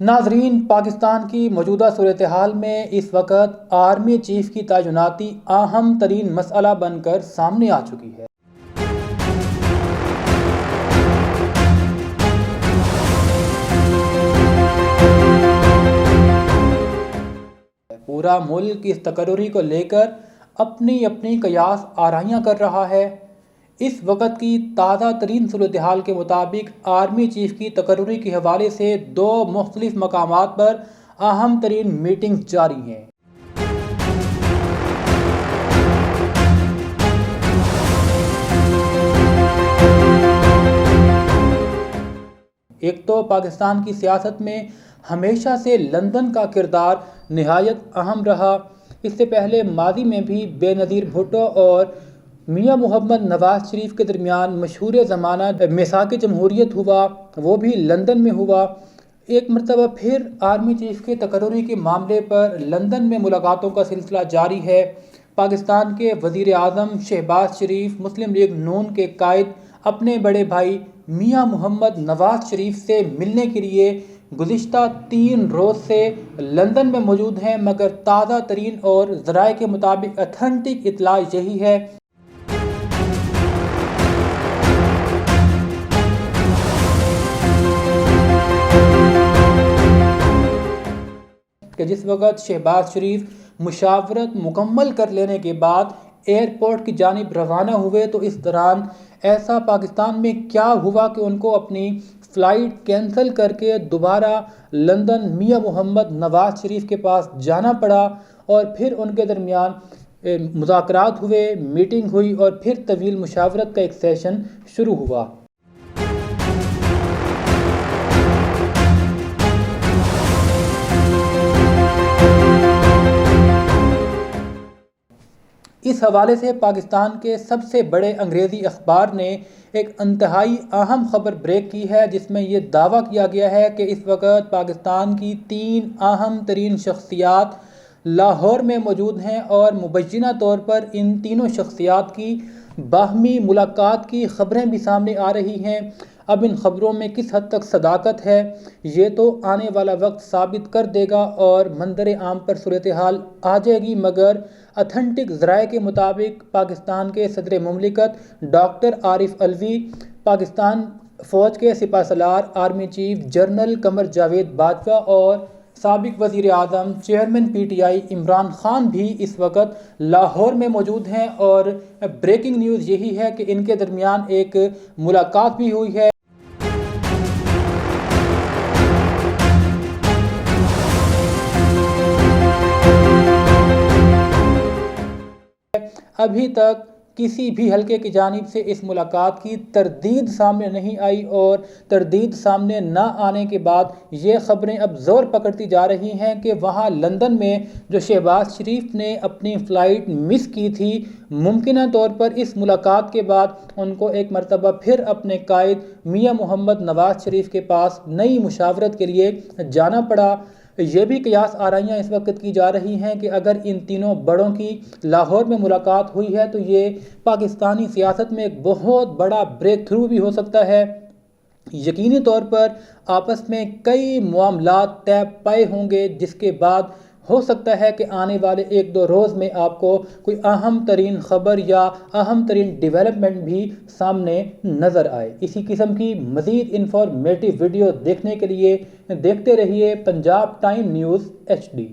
ناظرین، پاکستان کی موجودہ صورتحال میں اس وقت آرمی چیف کی تعیناتی اہم ترین مسئلہ بن کر سامنے آ چکی ہے۔ پورا ملک اس تقرری کو لے کر اپنی اپنی قیاس آرائیاں کر رہا ہے۔ اس وقت کی تازہ ترین صورتحال کے مطابق آرمی چیف کی تقرری کے حوالے سے 2 مختلف مقامات پر اہم ترین میٹنگز جاری ہیں۔ ایک تو پاکستان کی سیاست میں ہمیشہ سے لندن کا کردار نہایت اہم رہا۔ اس سے پہلے ماضی میں بھی بے نظیر بھٹو اور میاں محمد نواز شریف کے درمیان مشہور زمانہ میثاق جمہوریت ہوا، وہ بھی لندن میں ہوا۔ ایک مرتبہ پھر آرمی چیف کے تقرری کے معاملے پر لندن میں ملاقاتوں کا سلسلہ جاری ہے۔ پاکستان کے وزیر اعظم شہباز شریف مسلم لیگ نون کے قائد اپنے بڑے بھائی میاں محمد نواز شریف سے ملنے کے لیے گزشتہ 3 روز سے لندن میں موجود ہیں، مگر تازہ ترین اور ذرائع کے مطابق اتھینٹک اطلاع یہی ہے کہ جس وقت شہباز شریف مشاورت مکمل کر لینے کے بعد ایئرپورٹ کی جانب روانہ ہوئے تو اس دوران ایسا پاکستان میں کیا ہوا کہ ان کو اپنی فلائٹ کینسل کر کے دوبارہ لندن میاں محمد نواز شریف کے پاس جانا پڑا، اور پھر ان کے درمیان مذاکرات ہوئے، میٹنگ ہوئی اور پھر طویل مشاورت کا ایک سیشن شروع ہوا۔ اس حوالے سے پاکستان کے سب سے بڑے انگریزی اخبار نے ایک انتہائی اہم خبر بریک کی ہے، جس میں یہ دعویٰ کیا گیا ہے کہ اس وقت پاکستان کی 3 اہم ترین شخصیات لاہور میں موجود ہیں، اور مبینہ طور پر ان تینوں شخصیات کی باہمی ملاقات کی خبریں بھی سامنے آ رہی ہیں۔ اب ان خبروں میں کس حد تک صداقت ہے، یہ تو آنے والا وقت ثابت کر دے گا اور منظر عام پر صورتحال آ جائے گی، مگر اتھینٹک ذرائع کے مطابق پاکستان کے صدر مملکت ڈاکٹر عارف علوی، پاکستان فوج کے سپہ سالار army chief general Qamar Javed Bajwa اور سابق وزیر اعظم chairman P T I Imran Khan بھی اس وقت لاہور میں موجود ہیں، اور بریکنگ نیوز یہی ہے کہ ان کے درمیان ایک ملاقات بھی ہوئی ہے۔ ابھی تک کسی بھی حلقے کی جانب سے اس ملاقات کی تردید سامنے نہیں آئی، اور تردید سامنے نہ آنے کے بعد یہ خبریں اب زور پکڑتی جا رہی ہیں کہ وہاں لندن میں جو شہباز شریف نے اپنی فلائٹ مس کی تھی، ممکنہ طور پر اس ملاقات کے بعد ان کو ایک مرتبہ پھر اپنے قائد میاں محمد نواز شریف کے پاس نئی مشاورت کے لیے جانا پڑا۔ یہ بھی قیاس آرائیاں اس وقت کی جا رہی ہیں کہ اگر ان تینوں بڑوں کی لاہور میں ملاقات ہوئی ہے تو یہ پاکستانی سیاست میں ایک بہت بڑا بریک تھرو بھی ہو سکتا ہے۔ یقینی طور پر آپس میں کئی معاملات طے پائے ہوں گے، جس کے بعد ہو سکتا ہے کہ آنے والے 1-2 روز میں آپ کو کوئی اہم ترین خبر یا اہم ترین ڈیولپمنٹ بھی سامنے نظر آئے۔ اسی قسم کی مزید انفارمیٹیو ویڈیو دیکھنے کے لیے دیکھتے رہیے پنجاب ٹائم نیوز HD۔